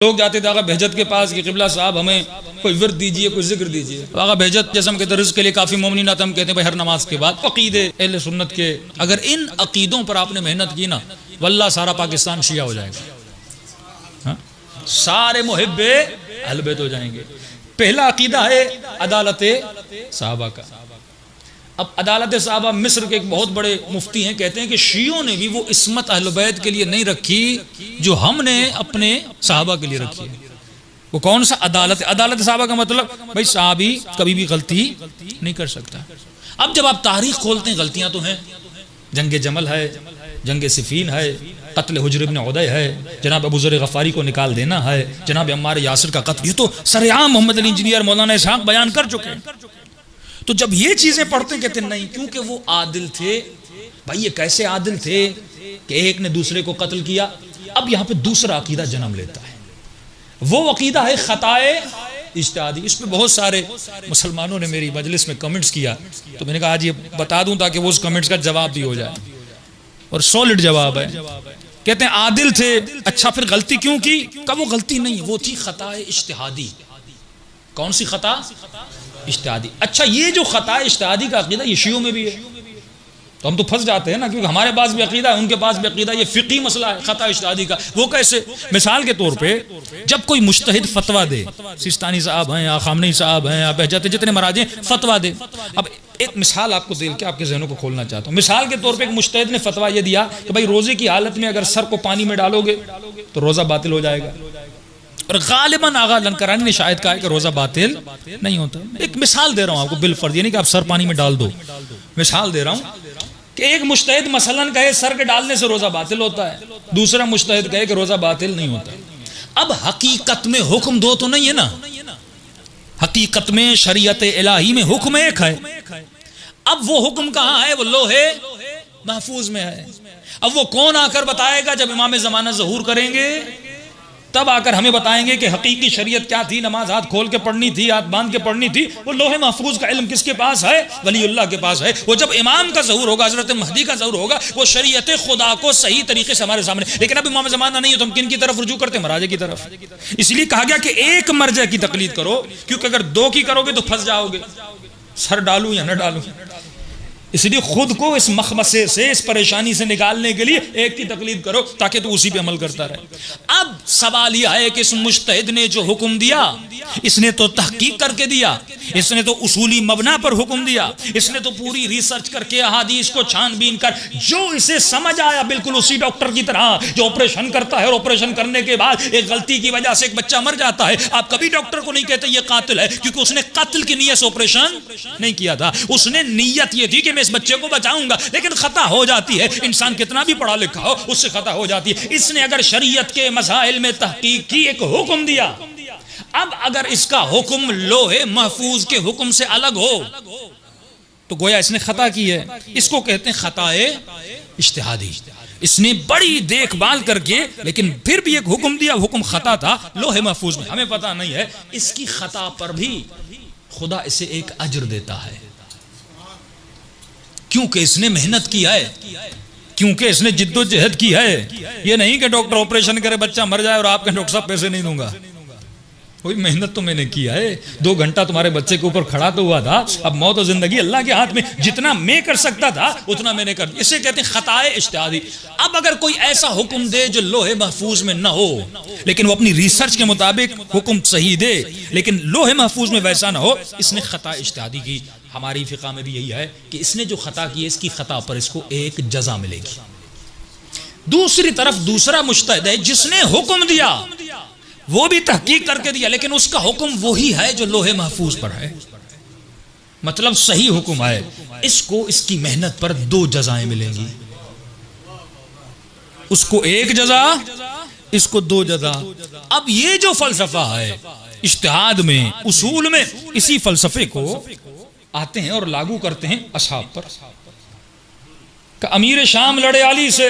लोग जाते थे आगा बहजत के पास कि क़िबला साहब हमें कोई विर्द दीजिए, कोई जिक्र दीजिए। आगा बहजत जैसे हम कहते रिज़्क़ के लिए काफ़ी मोमिनीन आता, हम कहते हैं भाई हर नमाज के बाद अक़ीदे अहले सुन्नत के। अगर इन अक़ीदों पर आपने मेहनत की ना, वल्लाह सारा पाकिस्तान शिया हो जाएगा। हाँ? सारे मुहिब्बे अहले बैत हो जाएंगे। पहला अक़ीदा है अदालत सहाबा का। अब अदालत साहबा मिस्र के एक बहुत बड़े मुफ्ती हैं, कहते हैं कि शियों ने भी वो इस्मत अहले बैत के लिए नहीं रखी जो हमने अपने साहबा के लिए रखी है। वो कौन सा अदालत? अदालत साहबा का मतलब भाई साहबी कभी भी गलती नहीं कर सकता। अब जब आप तारीख खोलते हैं गलतियां तो हैं, जंग जमल है, जंग सिफीन है, कत्ल हुज्र इब्न उदय है, जनाब अबू ज़र गफ़ारी को निकाल देना है, जनाब अम्मार यासिर का कत्ल, ये तो सरेआम मोहम्मद अली इंजीनियर मौलाना इसहाक़ बयान कर चुके हैं। तो जब ये चीजें पढ़ते कहते नहीं, क्योंकि वो आदिल थे। भाई ये कैसे आदिल थे कि एक ने दूसरे को कत्ल किया। अब यहां पे दूसरा अकीदा जन्म लेता है, वो अकीदा है खताए इज्तिहादी। इस पे बहुत सारे मुसलमानों ने मेरी मजलिस में कमेंट्स किया, तो मैंने कहा आज ये बता दूं ताकि वो उस कमेंट्स का जवाब भी हो जाए, और सॉलिड जवाब है। कहते हैं आदिल थे, अच्छा फिर गलती क्यों की? कब वो गलती नहीं, वो थी खताए इज्तिहादी। कौन सी खता? इज्तिहादी। अच्छा ये जो खता इज्तिहादी का अकीदा ये शियों में भी है, तो हम तो फंस जाते हैं ना, क्योंकि हमारे पास भी अकीदा है, उनके पास भी अकीदा। ये फिकी मसला है खता इज्तिहादी का। वो कैसे? मिसाल के तौर पे जब कोई मुज्तहिद फतवा दे, सिस्तानी साहब हैं या खामनी साहब हैं या बहजत जितने महाराज हैं, फतवा दे। अब एक मिसाल आपको दे के आपके जहनों को खोलना चाहता हूँ। मिसाल के तौर पर एक मुज्तहिद ने फतवा ये दिया कि भाई रोजे की हालत में अगर सर को पानी में डालोगे तो रोजा बातिल हो जाएगा, और गालिबन आगा लंकरानी ने शायद कहा है कि रोजा बातिल नहीं होता। एक मिसाल दे रहा हूं आपको, बिलफर्ज, यानी कि आप सर पानी में डाल दो। मिसाल दे रहा हूं कि एक मुज्तहिद मसलन कहे सर के डालने से रोजा बातिल होता है, दूसरा मुज्तहिद कहे कि रोजा बातिल नहीं होता। अब हकीकत में हुक्म दो तो नहीं है ना, हकीकत में शरीयत इलाही में हुक्म एक है। अब वो हुक्म कहां है? वो लोहे महफूज में है। अब वो कौन आकर बताएगा? जब इमाम ज़माना ज़हूर करेंगे तब आकर हमें बताएंगे कि हकीकी शरीयत क्या थी, नमाज हाथ खोल के पढ़नी थी, हाथ बांध के पढ़नी थी। वो लोहे महफूज का इल्म किसके पास है? वलीउल्लाह के पास है। वो जब इमाम का ज़हूर होगा, हज़रत महदी का ज़हूर होगा, वो शरीयत खुदा को सही तरीके से हमारे सामने। लेकिन अब इमाम ज़माना नहीं है तो हम किन की तरफ रुजू करते हैं? मराजे की तरफ। इसलिए कहा गया कि एक मर्जा की तकलीद करो, क्योंकि अगर दो की करोगे तो फंस जाओगे, सर डालूं या न डालूं। इसलिए खुद को इस मखमसे से, इस परेशानी से निकालने के लिए एक की तकलीद करो ताकि तू उसी पे अमल करता रहे। अब सवाल यह है कि इस मुज्तहिद ने जो हुक्म दिया, इसने तो तहकीक करके दिया, इसने तो उसूली मबना पर हुक्म दिया, इसने तो पूरी रिसर्च करके अहादीस को छानबीन कर जो इसे समझ आया, बिल्कुल उसी डॉक्टर की तरह जो ऑपरेशन करता है और ऑपरेशन करने के बाद एक गलती की वजह से एक बच्चा मर जाता है। आप कभी डॉक्टर को नहीं कहते ये कातिल है, क्योंकि उसने कत्ल की नीयत से ऑपरेशन नहीं किया था। उसने नीयत ये थी कि मैं इस बच्चे को बचाऊंगा, लेकिन खता हो जाती है। इंसान कितना भी पढ़ा लिखा हो उससे खता हो जाती है। इसने अगर शरीयत के मसाइल में तहकीक की, एक हुक्म दिया, अब अगर इसका हुक्म लोहे महफूज के हुक्म से अलग हो तो गोया इसने खता की है। इसको कहते हैं खताए इज्तिहादी। इसने बड़ी देखभाल करके लेकिन फिर भी एक हुक्म दिया, हुक्म खता था लोहे महफूज में, हमें पता नहीं है। इसकी खता पर भी खुदा इसे एक अजर देता है, क्योंकि इसने मेहनत की है, क्योंकि इसने जिद्दोजहद की है। ये नहीं कि डॉक्टर ऑपरेशन करे, बच्चा मर जाए और आपके डॉक्टर साहब पैसे नहीं दूंगा। कोई मेहनत तो मैंने किया है, 2 घंटा तुम्हारे बच्चे के ऊपर खड़ा तो हुआ था। अब मौत और जिंदगी अल्लाह के हाथ में, जितना मैं कर सकता था उतना मैंने कर। इसे कहते हैं खताए इज्तिहादी। अब अगर कोई ऐसा हुक्म दे जो लोहे महफूज में न हो, लेकिन वो अपनी रिसर्च के मुताबिक हुक्म सही दे, लेकिन लोहे महफूज में वैसा ना हो, इसने खता इज्तिहादी की। हमारी फिका में भी यही है कि इसने जो खता की है, इसकी खता पर इसको एक जजा मिलेगी। दूसरी तरफ दूसरा मुज्तहिद है जिसने हुक्म दिया, वो भी तहकीक करके दिया, लेकिन उसका हुक्म वही है जो लोहे महफूज पर है, मतलब सही हुक्म है। इसको इसकी मेहनत पर 2 जजाएं मिलेंगी। उसको 1 जजा, इसको 2 जजा। अब ये जो फलसफा है इज्तिहाद में, उसूल में, इसी फलसफे को आते हैं और लागू करते हैं असहाब पर। का अमीर शाम लड़े अली से,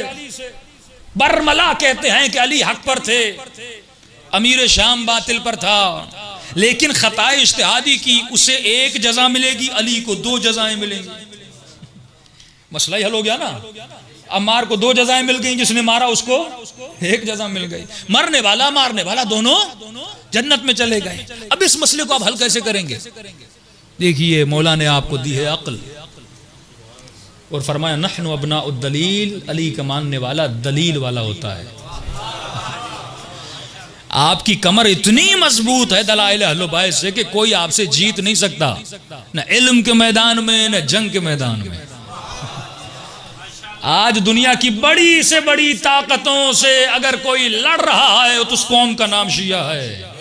बरमला कहते हैं कि अली हक पर थे, अमीर शाम बातिल पर था, लेकिन खताए इज्तिहादी की उसे 1 जजा मिलेगी, अली को 2 जजाएं मिलेंगी। मसला ही हल हो गया ना। अम्मार को 2 जजाएं मिल गई, जिसने मारा उसको 1 जजा मिल गई। मरने वाला मारने वाला दोनों जन्नत में चले गए। अब इस मसले को आप हल कैसे करेंगे? देखिए, मौला ने आपको दी है अक्ल और फरमाया नहनु अबनाउद दलील, अली का मानने वाला दलील वाला होता है। आपकी कमर इतनी मजबूत है दलाइल अहले बैत से कि कोई आपसे जीत नहीं सकता, न इल्म के मैदान में न जंग के मैदान में। आज दुनिया की बड़ी से बड़ी ताकतों से अगर कोई लड़ रहा है तो उस कौम का नाम शिया है।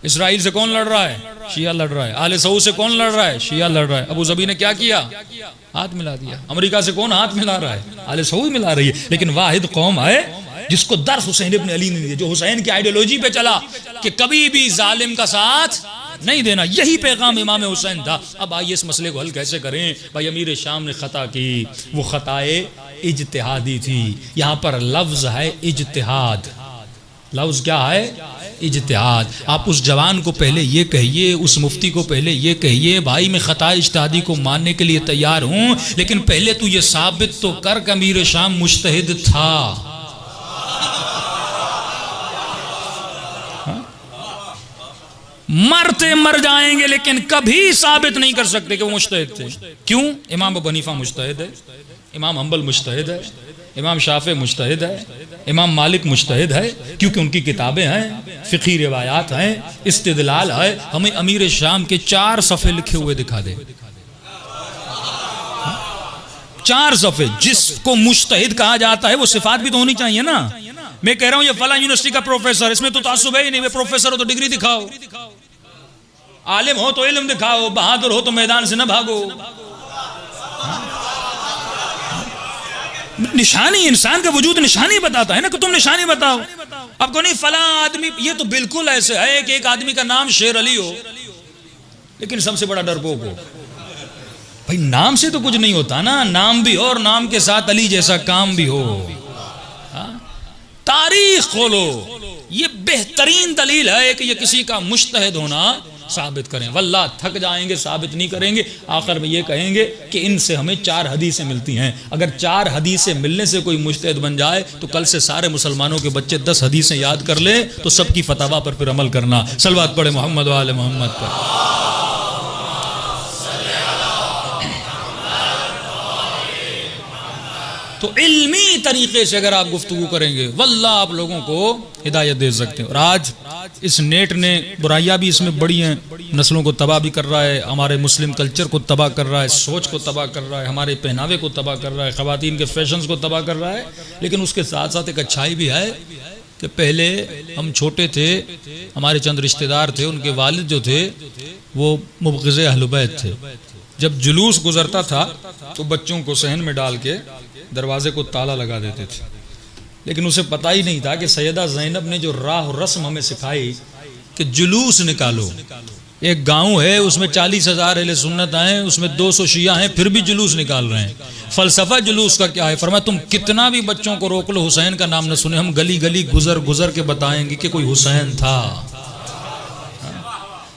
इसराइल से कौन लड़ रहा है? शिया लड़ रहा है। आले सऊद से कौन लड़ रहा है? शिया लड़ रहा है। अबू ज़बी ने क्या किया? हाथ मिला दिया। अमेरिका से कौन हाथ मिला रहा है? आले सऊद मिला रही है। लेकिन वाहिद कौम है जिसको दर्स हुसैन इब्न अली ने दिया, जो हुसैन की आइडियोलॉजी पे चला कि कभी भी जालिम का साथ नहीं देना। यही पैगाम इमाम हुसैन था। अब आइए इस मसले को हल कैसे करें? भाई अमीर शाम ने खता की, वो खताए इज्तिहादी थी। यहाँ पर लफ्ज है इज्तिहाद। लफ्ज क्या है? इज्तिहाद। आप उस जवान को पहले ये कहिए, उस मुफ्ती को पहले ये कहिए, भाई मैं खता इज्तिहादी को मानने के लिए तैयार हूँ, लेकिन पहले तू ये साबित तो कर कि अमीर शाम मुज्तहिद था। मरते मर जाएंगे लेकिन कभी साबित नहीं कर सकते कि वो मुज्तहिद थे। क्यों? इमाम अबू हनीफा मुज्तहिद है, इमाम हम्बल मुज्तहिद है, इमाम शाफी मुज्तहिद है, इमाम मालिक मुज्तहिद है, क्योंकि उनकी किताबें हैं, फिक़ही रिवायात हैं, इस्तिदलाल है। हमें अमीर शाम के 4 सफ़े लिखे हुए दिखा दे। 4 सफ़े। जिसको मुज्तहिद कहा जाता है वो सिफात भी तो होनी चाहिए ना। मैं कह रहा हूं ये फला यूनिवर्सिटी का प्रोफेसर, इसमें तो तासुब है ही नहीं। वे प्रोफेसर हो तो डिग्री दिखाओ, आलिम हो तो इल्म दिखाओ, बहादुर हो तो मैदान से न भागो। निशानी, इंसान का वजूद निशानी बताता है ना, कि तुम निशानी बताओ। अब को नहीं फला आदमी, ये तो बिल्कुल ऐसे है कि एक आदमी का नाम शेर अली हो लेकिन सबसे बड़ा डरपोक हो। भाई नाम से तो कुछ नहीं होता ना, नाम भी हो और नाम के साथ अली जैसा काम भी हो। तारीख खोलो, ये बेहतरीन दलील है कि ये किसी का मुज्तहिद होना साबित करें। वल्लाह थक जाएंगे, साबित नहीं करेंगे। आखिर में ये कहेंगे कि इनसे हमें 4 हदीसें मिलती हैं। अगर 4 हदीसें मिलने से कोई मुज्तहिद बन जाए तो कल से सारे मुसलमानों के बच्चे 10 हदीसें याद कर ले तो सबकी फतवा पर फिर अमल करना। सलवात पढ़े मोहम्मद वाले मोहम्मद पर। तो इल्मी तरीके से अगर आप गुफ्तगू करेंगे वल्लाह आप लोगों को हिदायत दे सकते हैं। और आज इस नेट ने बुराइयां भी इसमें बड़ी हैं, नस्लों को तबाह भी कर रहा है, हमारे मुस्लिम कल्चर को तबाह कर रहा है, सोच को तबाह कर रहा है, हमारे पहनावे को तबाह कर रहा है, ख़वातीन के फैशंस को तबाह कर रहा है। लेकिन उसके साथ साथ एक अच्छाई भी है कि पहले हम छोटे थे, हमारे चंद रिश्तेदार थे, उनके वालिद जो थे वो मुबग़िज़े अहले बैत थे। जब जुलूस गुजरता था तो बच्चों को सहन में डाल के दरवाजे को ताला लगा देते थे। लेकिन उसे पता ही नहीं था कि सैयदा ज़ैनब ने जो राह रस्म हमें सिखाई कि जुलूस निकालो। एक गांव है उसमें 40,000 अहले सुन्नत आए, उसमें 200 शिया हैं, फिर भी जुलूस निकाल रहे हैं। फलसफा जुलूस का क्या है? फरमाया तुम कितना भी बच्चों को रोक लो, हुसैन का नाम न सुने, हम गली गली गुजर गुजर के बताएंगे कि कोई हुसैन था।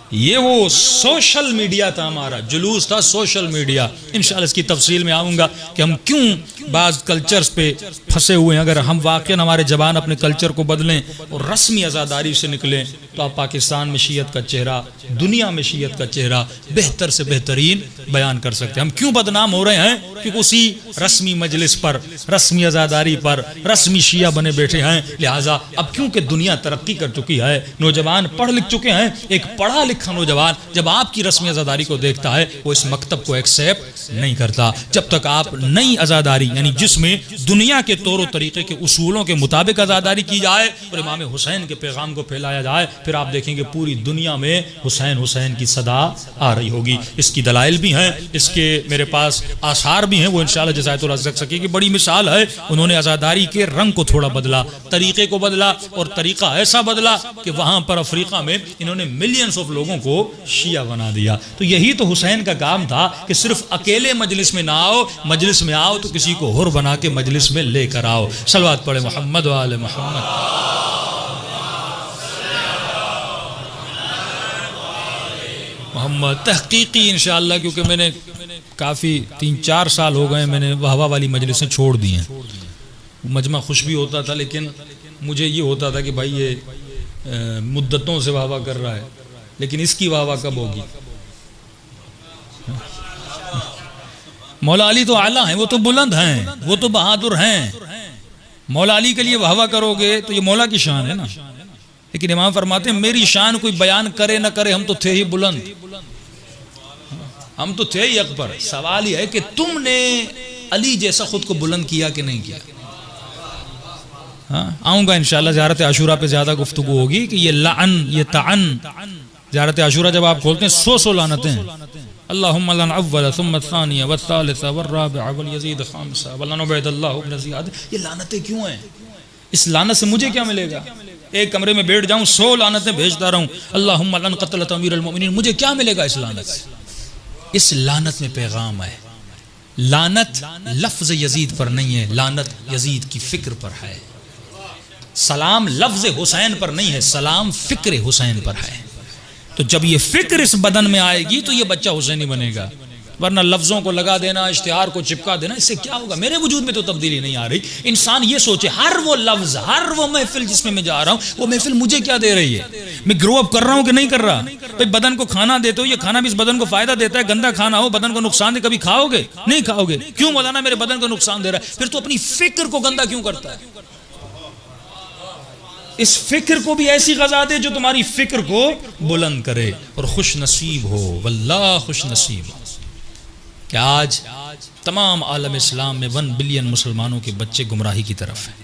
ये वो सोशल मीडिया था, हमारा जुलूस था सोशल मीडिया। इंशाअल्लाह इसकी तफसील में आऊँगा कि हम क्यों बाज़ कल्चर्स पे फंसे हुए हैं। अगर हम वाक़ई हमारे जवान अपने कल्चर को बदलें और रस्मी आज़ादारी से निकलें तो आप पाकिस्तान में शीयत का चेहरा, दुनिया में शीयत का चेहरा बेहतर से बेहतरीन बयान कर सकते हैं। हम क्यों बदनाम हो रहे हैं? क्योंकि उसी रस्मी मजलिस पर, रस्मी आज़ादारी पर रस्मी शिया बने बैठे हैं। लिहाजा अब क्योंकि दुनिया तरक्की कर चुकी है, नौजवान पढ़ लिख चुके हैं, एक पढ़ा लिखा नौजवान जब आपकी रस्मी आज़ादारी को देखता है वो इस मकतब को एक्सेप्ट नहीं करता। जब तक आप नई आज़ादारी यानी जिसमें दुनिया के तौर तरीके के उसूलों के मुताबिक आज़ादारी की जाए और इमाम हुसैन के पैगाम को फैलाया जाए, फिर आप देखेंगे पूरी दुनिया में हुसैन हुसैन की सदा आ रही होगी। इसकी दलाइल भी हैं, इसके मेरे पास आसार भी हैं, वो इंशाअल्लाह जज़ायतुल रज़्क़ सकी की बड़ी मिसाल है। उन्होंने आज़ादारी के रंग को थोड़ा बदला, तरीके को बदला और तरीका ऐसा बदला कि वहाँ पर अफ्रीका में इन्होंने मिलियंस ऑफ लोगों को शिया बना दिया। तो यही तो हुसैन का काम था कि सिर्फ अकेले मजलिस में ना आओ, मजलिस में आओ तो किसी को हुर बना के मजलिस में लेकर आओ। सलवात पढ़े मोहम्मद वाले मोहम्मद। मोहम्मद तहकीकी इंशाअल्लाह, क्योंकि मैंने काफ़ी 3-4 साल हो गए मैंने वाहवा वाली मजलिसें छोड़ दी हैं। मजमा खुश भी होता था, लेकिन मुझे ये होता था कि भाई ये मुद्दतों से वाहवा कर रहा है, लेकिन इसकी वाहवा कब होगी। मौला अली तो आला हैं, वो तो बुलंद हैं, वो तो बहादुर हैं। मौला अली के लिए वाहवा करोगे तो ये मौला की शान है ना। लेकिन इमाम फरमाते हैं मेरी शान कोई बयान करे ना करे, हम तो थे ही बुलंद, हम तो थे ही अकबर। सवाल यह है कि तुमने अली जैसा खुद को बुलंद किया कि नहीं किया। हाँ, आऊंगा इंशाल्लाह ज़ियारत आशूरा पे ज्यादा गुफ्तगू होगी कि ये लान ये तान। ज़ियारत आशूरा जब आप खोलते हैं 100 लानतें, अल्लाहुम्मा लन अव्वल सुम्मा सानिया व सालिसा व राबिआ व यजीद खामिसा व लन उबैदुल्लाह इब्न ज़ियाद। ये लानतें क्यों हैं? इस लानत से मुझे क्या मिलेगा? एक कमरे में बैठ जाऊं 100 लानतें भेजता रहूं, अल्लाहुम्मा लन क़तलत अमीरुल मोमिनीन, मुझे क्या मिलेगा इस लानत से? इस लानत में पैगाम है। लानत लफ्ज यजीद पर नहीं है, लानत यजीद की फिक्र पर है। सलाम लफ्ज हुसैन पर नहीं है, सलाम फिक्र हुसैन पर है। तो जब ये फिक्र इस बदन में आएगी तो ये बच्चा हुसैनी बनेगा। वरना लफ्जों को लगा देना, इश्तिहार को चिपका देना, इससे क्या होगा? मेरे वजूद में तो तब्दीली नहीं आ रही। इंसान ये सोचे हर वो लफ्ज, हर वो महफिल जिसमें मैं जा रहा हूँ, वो महफिल मुझे क्या दे रही है? मैं ग्रो अप कर रहा हूँ कि नहीं कर रहा? भाई बदन को खाना देते हो, ये खाना भी इस बदन को फायदा देता है। गंदा खाना हो, बदन को नुकसान दे, कभी खाओगे? नहीं खाओगे। क्यों? मौलाना मेरे बदन को नुकसान दे रहा है। फिर तो अपनी फिक्र को गंदा क्यों करता है? इस फिक्र को भी ऐसी गजा दे जो तुम्हारी फिक्र को बुलंद करे और खुश नसीब हो। वल्लाह खुश नसीब हो कि आज तमाम आलम इस्लाम में 1 बिलियन मुसलमानों के बच्चे गुमराही की तरफ हैं।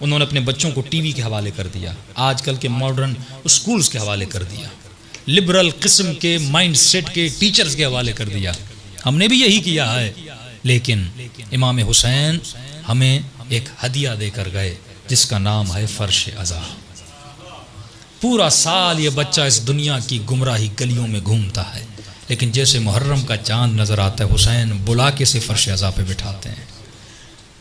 उन्होंने अपने बच्चों को टीवी के हवाले कर दिया, आजकल के मॉडर्न स्कूल्स के हवाले कर दिया, लिबरल किस्म के माइंड सेट के टीचर्स के हवाले कर दिया। हमने भी यही किया है। लेकिन इमाम हुसैन हमें एक हदिया देकर गए जिसका नाम है फर्श अज़ा। पूरा साल ये बच्चा इस दुनिया की गुमराही गलियों में घूमता है, लेकिन जैसे मुहर्रम का चांद नजर आता है, हुसैन बुला के से फर्श अज़ा पे बिठाते हैं।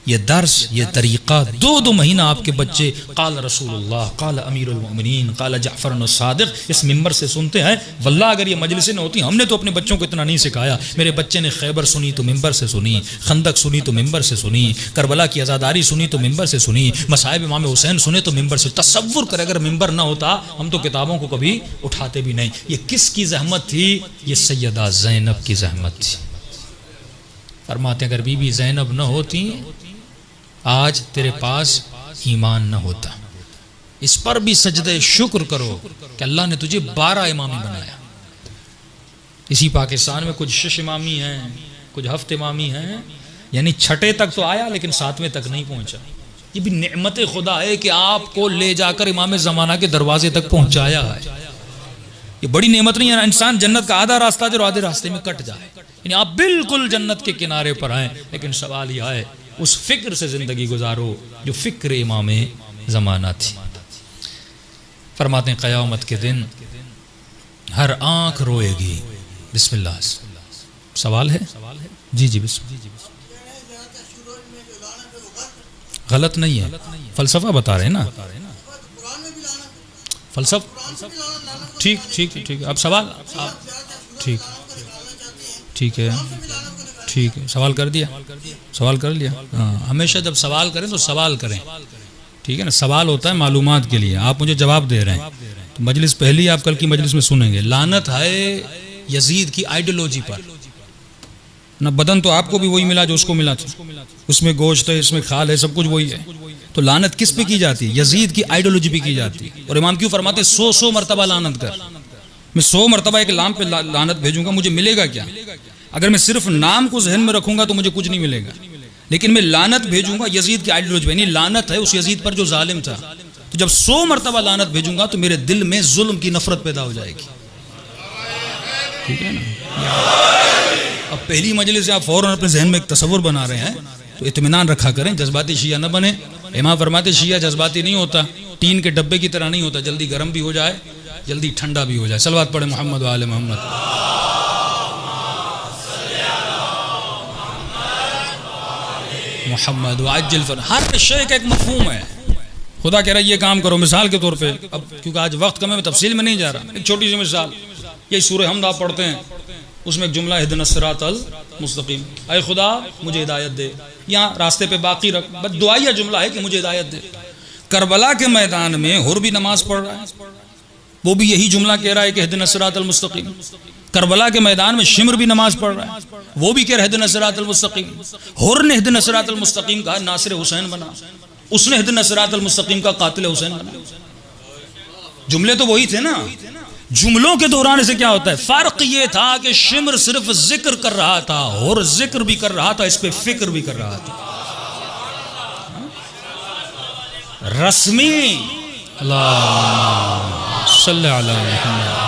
ये दर्स, ये तरीक़ा 2-2 महीना आपके बच्चे क़ाल रसूलुल्लाह, क़ाल अमीरुल मोमिनीन, क़ाल जाफ़र सादिक़ इस मिंबर से सुनते हैं। वल्लाह अगर ये मजलिसें न होती, हमने तो अपने बच्चों को इतना नहीं सिखाया। मेरे बच्चे ने खैबर सुनी तो मिंबर से सुनी, खंदक सुनी तो मिंबर से सुनी, करबला की आज़ादारी सुनी तो मिंबर से सुनी, मसाइब इमाम हुसैन सुने तो मिंबर से। तसव्वुर करे अगर मिंबर ना होता, हम तो किताबों को कभी उठाते भी नहीं। ये किसकी जहमत थी? ये सैयदा ज़ैनब की जहमत थी। फरमाते अगर बीबी ज़ैनब न होती आज तेरे पास ईमान न होता। इस पर भी सजदे शुक्र करो कि अल्लाह ने तुझे 12 इमामी बनाया। इसी पाकिस्तान में कुछ 6 इमामी हैं, कुछ हफ्ते इमामी हैं, यानी 6ठे तक तो आया लेकिन 7वें तक नहीं पहुंचा। ये भी नेमत खुदा है कि आपको ले जाकर इमाम ज़माना के दरवाजे तक पहुंचाया है। ये बड़ी नेमत नहीं है? इंसान जन्नत का आधा रास्ता जो आधे रास्ते में कट जाए, यानी आप बिल्कुल जन्नत के किनारे पर आए। लेकिन सवाल यह है उस फिक्र से जिंदगी गुजारो जो फिक्र इमाम ज़माना थी। फरमाते हैं क़यामत के दिन हर आंख रोएगी। बिस्मिल्लाह। सवाल है? जी जी बिस्मिल्लाह। गलत नहीं है, फलसफा बता रहे हैं ना, फलसफा। ठीक ठीक ठीक। अब सवाल ठीक ठीक है, ठीक है। सवाल कर दिया, सवाल कर लिया। हाँ, हमेशा जब सवाल करें तो सवाल करें, ठीक है ना। सवाल होता है मालूमात के लिए, आप मुझे जवाब दे रहे हैं तो मजलिस पहली आप कल की मजलिस में सुनेंगे। लानत है यजीद की आइडियोलॉजी पर ना। बदन तो आपको भी वही मिला जो उसको मिला था, उसमें गोश्त है, इसमें खाल है, सब कुछ वही है। तो लानत किस पे की जाती है? यजीद की आइडियोलॉजी पे की जाती है। और इमाम क्यों फरमाते 100 मरतबा लानत कर। मैं 100 मरतबा एक लाम पे लानत भेजूंगा, मुझे मिलेगा क्या? अगर मैं सिर्फ नाम को जहन में रखूंगा तो मुझे कुछ नहीं मिलेगा। लेकिन मैं लानत भेजूंगा यजीद की आइडियोलॉजी, यानी लानत है उस यजीद पर जो जालिम था। तो जब 100 मरतबा लानत भेजूंगा तो मेरे दिल में जुल्म की नफरत पैदा हो जाएगी, ठीक है ना। अब पहली मजलिस से आप फौरन अपने जहन में एक तस्वुर बना रहे हैं तो इत्मीनान रखा करें, जज्बाती शिया न बने। इमाम फरमाते शिया जज्बाती नहीं होता, टीन के डब्बे की तरह नहीं होता, जल्दी गर्म भी हो जाए जल्दी ठंडा भी हो जाए। सलवात पढ़े मोहम्मद व आले मोहम्मद। मोहम्मद वाजिल फर हर शय का एक मफहूम है। खुदा कह रहा है ये काम करो, मिसाल के तौर पे। अब क्योंकि आज वक्त कम है मैं तफसील में नहीं जा रहा, एक छोटी सी मिसाल। ये सूरह हमद आप पढ़ते हैं, उसमें एक जुमला इहदिनस सिरातल मुस्तकीम, ऐ खुदा मुझे हिदायत दे, यहाँ रास्ते पे बाकी रख, बस दुआया जुमला है कि मुझे हिदायत दे। करबला के मैदान में हुर भी नमाज पढ़ रहा है, वो भी यही जुमला कह रहा है कि इहदिनस सिरातल मुस्तकीम। करबला के मैदान में शिमर भी नमाज पढ़ रहा है, वो भी कह रहा है इहदिनस सिरातल मुस्तकीम। हुर ने इहदिनस सिरातल मुस्तकीम कहा, नासिर हुसैन बना, उसने इहदिनस सिरातल मुस्तकीम का कातिल हुसैन बना। जुमले तो वही थे ना, जुमलों के दोहराने से क्या होता है? फर्क ये था कि शिमर सिर्फ जिक्र कर रहा था और जिक्र भी कर रहा था, इस पे फिक्र भी कर रहा था। रस्मी अल्लाह सल्लल्लाहु अलैहि वसल्लम।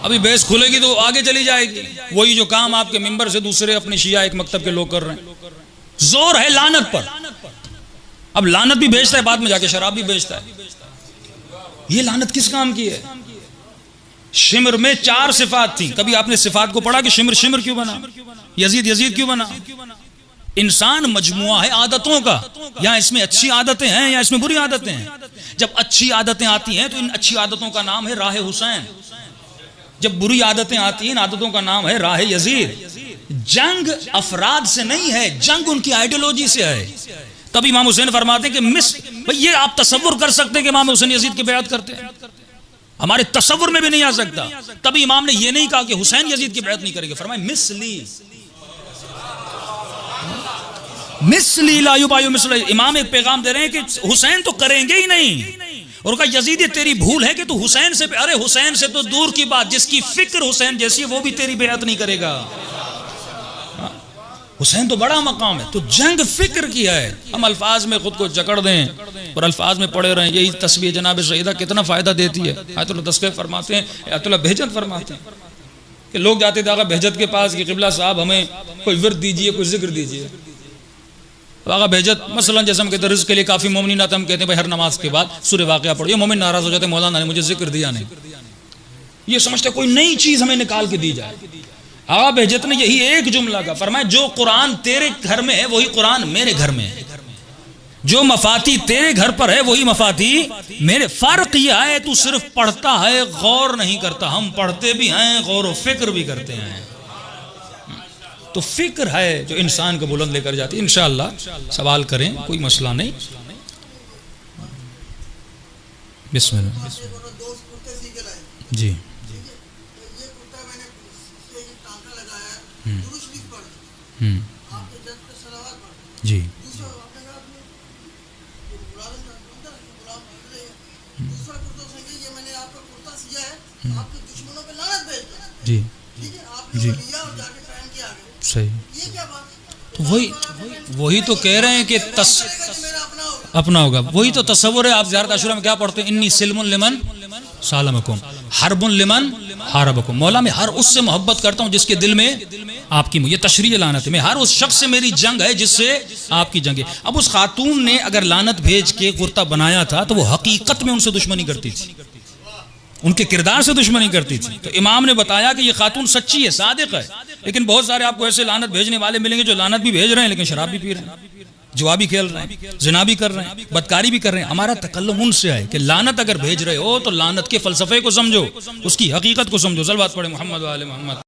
अभी बहस खुलेगी तो आगे चली जाएगी, वही जो काम आपके मिंबर से दूसरे अपने शिया एक मकतब के लोग कर रहे हैं। जोर है लानत पर, अब लानत भी बेचता है, बाद में जाके शराब भी बेचता है। ये लानत किस काम की है? शिमर में 4 सिफात थी, कभी आपने सिफात को पढ़ा कि शिमर शिमर क्यों बना, यजीद यजीद क्यों बना? इंसान मजमुआ है आदतों का, या इसमें अच्छी आदतें हैं या इसमें बुरी आदतें हैं। जब अच्छी आदतें आती हैं तो इन अच्छी आदतों का नाम है राह हुसैन, जब बुरी आदतें आती हैं इन आदतों का नाम है राह यजीद। जंग अफराद से नहीं है, जंग उनकी आइडियोलॉजी से है। तब इमाम हुसैन फरमाते हैं कि भाई ये आप तसव्वुर कर सकते हैं कि इमाम हुसैन यजीद की बैत करते हैं, हमारे तसव्वुर में भी नहीं आ सकता। तभी इमाम ने ये नहीं कहा कि हुसैन यजीद की बैत नहीं करेंगे, फरमाया मिसली ला युबायु मिसली। इमाम एक पैगाम दे रहे हैं कि हुसैन तो करेंगे ही नहीं, और कहा यजीद ये तेरी भूल है कि तू हुसैन से, अरे हुसैन से तो दूर की बात, जिसकी फिक्र हुसैन जैसी है वो भी तेरी बैत नहीं करेगा। हुसैन तो बड़ा मकाम है, तो जंग फिक्र की है। हम अल्फाज में खुद को जकड़ दें और अल्फाज में पढ़े रहें, यही तस्बीह जनाब शहीदा कितना फायदा देती है। आयतुल्लाह तस्कीर फरमाते हैं, आयतुल्लाह बहजत फरमाते हैं कि लोग जाते थे आगा बहजत के पास कि क़िबला साहब हमें कोई विर्द दीजिए, कोई जिक्र दीजिए। तो आगा बहजत मसलन जैसे हम कहते हैं रिज़्क़ के लिए काफ़ी मोमिन आता, हम कहते हैं भाई हर नमाज के बाद सूरह वाक़िया पढ़िए। मोमिन नाराज़ हो जाते हैं, मौलाना ने मुझे जिक्र दिया नहीं, ये समझते कोई नई चीज़ हमें निकाल के दी जाए। आगा बहजत ने यही एक जुमला का फरमाया, जो कुरान तेरे घर में है वही कुरान मेरे घर में है, जो मफाती तेरे घर पर है वही मफाती मेरे। फर्क यह है तू सिर्फ पढ़ता है, गौर नहीं करता। हम पढ़ते भी हैं, गौर व फिक्र भी करते हैं। तो फिक्र है जो इंसान को बुलंद लेकर जाती है। इंशाअल्लाह सवाल करें, कोई मसला नहीं। बिस्मिल्लाह जी। जी जी जी सही। तो वही तो कह रहे हैं कि अपना होगा, वही तो तसव्वुर है। आप ज़ियारत आशुरा में क्या पढ़ते हैं? इन्नी सिल्मुन लिमन सालमकुम हरबुन लिमन हारबकुम। मौला मैं हर उससे मोहब्बत करता हूँ जिसके दिल में आपकी, ये तशरीह लानत है। मैं हर उस शख्स से मेरी जंग है जिससे आपकी जंग है। अब उस खातून ने अगर लानत भेज के कुर्ता बनाया था तो वो हकीकत में उनसे दुश्मनी करती थी, उनके किरदार से दुश्मनी करती थी। तो इमाम ने बताया कि ये खातून सच्ची है, सादिक है। लेकिन बहुत सारे आपको ऐसे लानत भेजने वाले मिलेंगे जो लानत भी भेज रहे हैं लेकिन शराब भी पी रहे हैं, जुआ भी खेल रहे हैं, जिना भी कर रहे हैं, बदकारी भी कर रहे हैं। हमारा तकल्लुम उनसे है कि लानत अगर भेज रहे हो तो लानत के फलसफे को समझो, उसकी हकीकत को समझो। सलवात पढ़े मोहम्मद वाले मोहम्मद।